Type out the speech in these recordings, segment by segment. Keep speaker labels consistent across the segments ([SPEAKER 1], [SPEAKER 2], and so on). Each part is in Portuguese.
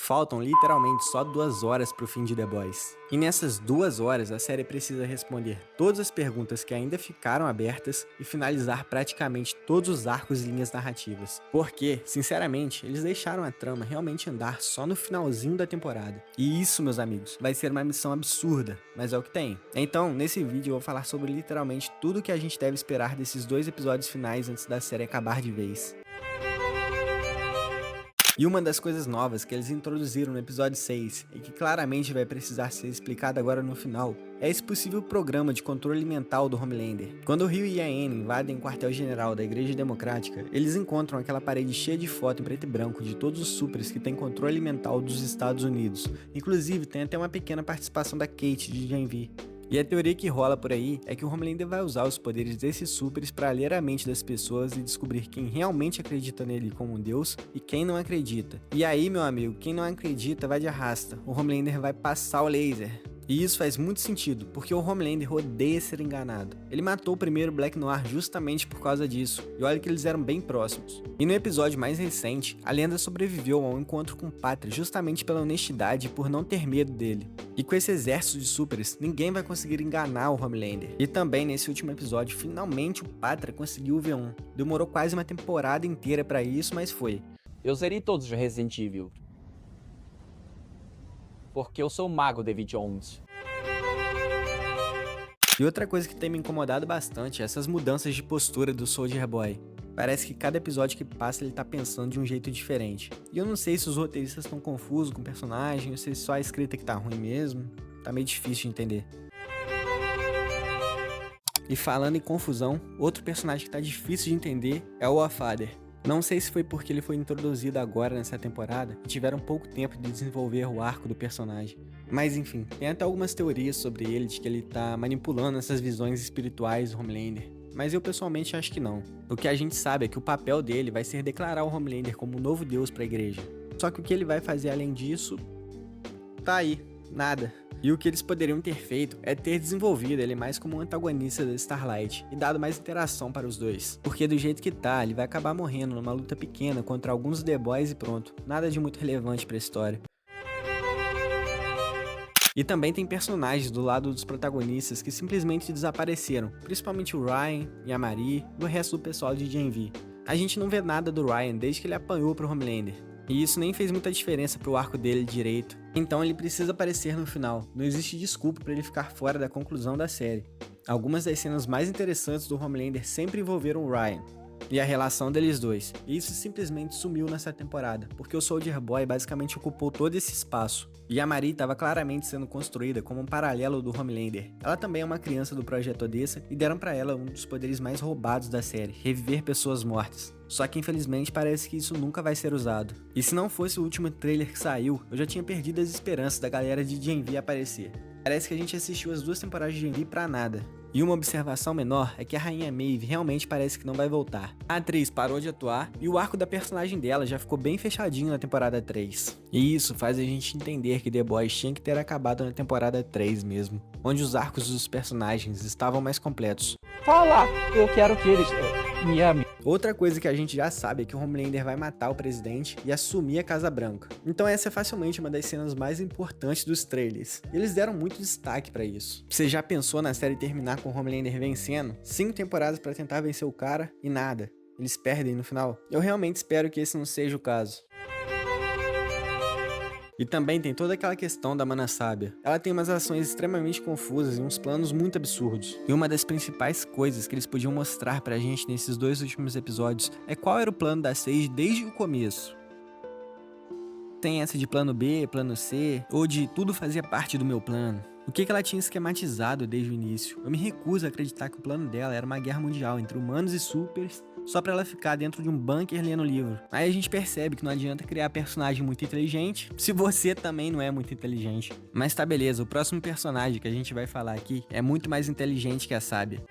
[SPEAKER 1] Faltam literalmente só 2 horas pro fim de The Boys. E nessas 2 horas a série precisa responder todas as perguntas que ainda ficaram abertas e finalizar praticamente todos os arcos e linhas narrativas. Porque, sinceramente, eles deixaram a trama realmente andar só no finalzinho da temporada. E isso, meus amigos, vai ser uma missão absurda, mas é o que tem. Então, nesse vídeo eu vou falar sobre literalmente tudo que a gente deve esperar desses 2 episódios finais antes da série acabar de vez. E uma das coisas novas que eles introduziram no episódio 6, e que claramente vai precisar ser explicado agora no final, é esse possível programa de controle mental do Homelander. Quando o Rio e a Anne invadem o quartel-general da Igreja Democrática, eles encontram aquela parede cheia de foto em preto e branco de todos os supers que têm controle mental dos Estados Unidos. Inclusive, tem até uma pequena participação da Kate de Gen V. E a teoria que rola por aí é que o Homelander vai usar os poderes desses supers para ler a mente das pessoas e descobrir quem realmente acredita nele como um deus e quem não acredita. E aí, meu amigo, quem não acredita vai de arrasta. O Homelander vai passar o laser. E isso faz muito sentido, porque o Homelander odeia ser enganado. Ele matou o primeiro Black Noir justamente por causa disso, e olha que eles eram bem próximos. E no episódio mais recente, a lenda sobreviveu ao encontro com Pátria justamente pela honestidade e por não ter medo dele. E com esse exército de supers, ninguém vai conseguir enganar o Homelander. E também nesse último episódio, finalmente o Pátria conseguiu o V1. Demorou quase uma temporada inteira pra isso, mas foi.
[SPEAKER 2] Eu zerei todos de Resident Evil. Porque eu sou o mago David Jones.
[SPEAKER 1] E outra coisa que tem me incomodado bastante é essas mudanças de postura do Soldier Boy. Parece que cada episódio que passa ele tá pensando de um jeito diferente. E eu não sei se os roteiristas estão confusos com o personagem, ou se é só a escrita que tá ruim mesmo. Tá meio difícil de entender. E falando em confusão, outro personagem que tá difícil de entender é o All-Father. Não sei se foi porque ele foi introduzido agora nessa temporada e tiveram pouco tempo de desenvolver o arco do personagem. Mas enfim, tem até algumas teorias sobre ele de que ele tá manipulando essas visões espirituais do Homelander. Mas eu pessoalmente acho que não. O que a gente sabe é que o papel dele vai ser declarar o Homelander como um novo deus para a igreja. Só que o que ele vai fazer além disso, tá aí, nada. E o que eles poderiam ter feito é ter desenvolvido ele mais como um antagonista da Starlight e dado mais interação para os dois. Porque do jeito que tá, ele vai acabar morrendo numa luta pequena contra alguns The Boys e pronto. Nada de muito relevante para a história. E também tem personagens do lado dos protagonistas que simplesmente desapareceram, principalmente o Ryan e a Marie e o resto do pessoal de Gen V. A gente não vê nada do Ryan desde que ele apanhou pro Homelander. E isso nem fez muita diferença pro arco dele direito. Então ele precisa aparecer no final. Não existe desculpa para ele ficar fora da conclusão da série. Algumas das cenas mais interessantes do Homelander sempre envolveram o Ryan e a relação deles dois. E isso simplesmente sumiu nessa temporada, porque o Soldier Boy basicamente ocupou todo esse espaço. E a Marie estava claramente sendo construída como um paralelo do Homelander. Ela também é uma criança do Projeto Odessa e deram para ela um dos poderes mais roubados da série, reviver pessoas mortas. Só que infelizmente parece que isso nunca vai ser usado. E se não fosse o último trailer que saiu, eu já tinha perdido as esperanças da galera de Gen V aparecer. Parece que a gente assistiu as 2 temporadas de Gen V pra nada. E uma observação menor é que a Rainha Maeve realmente parece que não vai voltar. A atriz parou de atuar e o arco da personagem dela já ficou bem fechadinho na temporada 3. E isso faz a gente entender que The Boys tinha que ter acabado na temporada 3 mesmo, onde os arcos dos personagens estavam mais completos.
[SPEAKER 2] Fala! Eu quero que eles me amem.
[SPEAKER 1] Outra coisa que a gente já sabe é que o Homelander vai matar o presidente e assumir a Casa Branca. Então essa é facilmente uma das cenas mais importantes dos trailers. Eles deram muito destaque pra isso. Você já pensou na série terminar com o Homelander vencendo? 5 temporadas pra tentar vencer o cara e nada. Eles perdem no final? Eu realmente espero que esse não seja o caso. E também tem toda aquela questão da Mana Sábia. Ela tem umas ações extremamente confusas e uns planos muito absurdos. E uma das principais coisas que eles podiam mostrar pra gente nesses 2 últimos episódios é qual era o plano da Sage desde o começo. Tem essa de plano B, plano C, ou de tudo fazia parte do meu plano. O que ela tinha esquematizado desde o início? Eu me recuso a acreditar que o plano dela era uma guerra mundial entre humanos e supers, só pra ela ficar dentro de um bunker lendo livro. Aí a gente percebe que não adianta criar personagem muito inteligente, se você também não é muito inteligente. Mas tá beleza, o próximo personagem que a gente vai falar aqui é muito mais inteligente que a Sábia.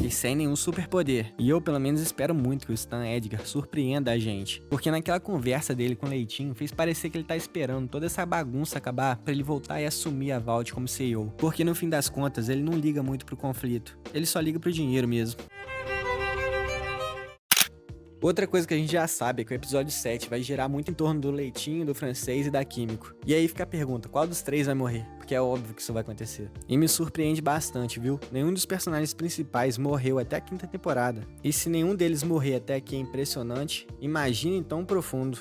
[SPEAKER 1] E sem nenhum superpoder. E eu pelo menos espero muito que o Stan Edgar surpreenda a gente. Porque naquela conversa dele com o Leitinho, fez parecer que ele tá esperando toda essa bagunça acabar pra ele voltar e assumir a Vault como CEO. Porque no fim das contas, ele não liga muito pro conflito. Ele só liga pro dinheiro mesmo. Outra coisa que a gente já sabe é que o episódio 7 vai girar muito em torno do Leitinho, do Francês e da Químico. E aí fica a pergunta, qual dos três vai morrer? Porque é óbvio que isso vai acontecer. E me surpreende bastante, viu? Nenhum dos personagens principais morreu até a 5ª temporada. E se nenhum deles morrer até aqui é impressionante, imagine então o profundo.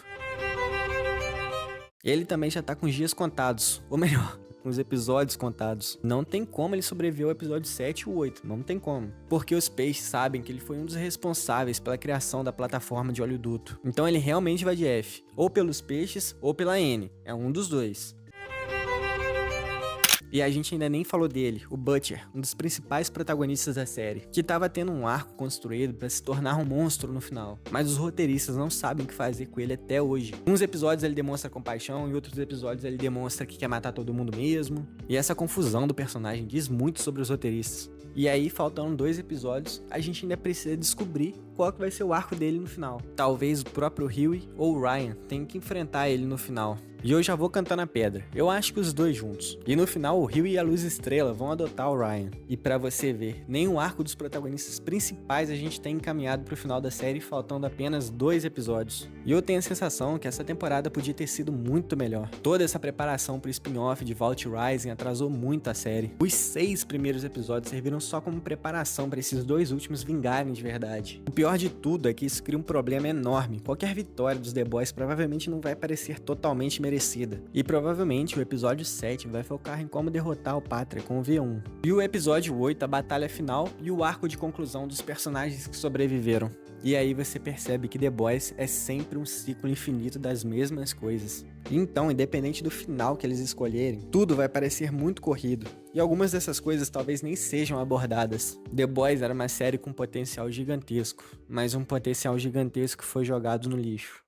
[SPEAKER 1] Ele também já tá com os dias contados, ou melhor, com os episódios contados. Não tem como ele sobreviver ao episódio 7 e o 8, não tem como. Porque os peixes sabem que ele foi um dos responsáveis pela criação da plataforma de oleoduto. Então ele realmente vai de F, ou pelos peixes ou pela N, é um dos dois. E a gente ainda nem falou dele, o Butcher, um dos principais protagonistas da série, que tava tendo um arco construído pra se tornar um monstro no final. Mas os roteiristas não sabem o que fazer com ele até hoje. Uns episódios ele demonstra compaixão, e outros episódios ele demonstra que quer matar todo mundo mesmo. E essa confusão do personagem diz muito sobre os roteiristas. E aí, faltando 2 episódios, a gente ainda precisa descobrir qual que vai ser o arco dele no final. Talvez o próprio Hughie ou o Ryan tenham que enfrentar ele no final. E eu já vou cantando a pedra. Eu acho que os dois juntos. E no final, o Hughie e a Luz Estrela vão adotar o Ryan. E pra você ver, nem o arco dos protagonistas principais a gente tem encaminhado pro final da série, faltando apenas 2 episódios. E eu tenho a sensação que essa temporada podia ter sido muito melhor. Toda essa preparação pro spin-off de Vault Rising atrasou muito a série. Os 6 primeiros episódios serviram só como preparação para esses 2 últimos vingarem de verdade. O pior de tudo é que isso cria um problema enorme. Qualquer vitória dos The Boys provavelmente não vai parecer totalmente merecida. E provavelmente o episódio 7 vai focar em como derrotar o Pátria com o V1. E o episódio 8, a batalha final e o arco de conclusão dos personagens que sobreviveram. E aí você percebe que The Boys é sempre um ciclo infinito das mesmas coisas. Então, independente do final que eles escolherem, tudo vai parecer muito corrido. E algumas dessas coisas talvez nem sejam abordadas. The Boys era uma série com potencial gigantesco, mas um potencial gigantesco foi jogado no lixo.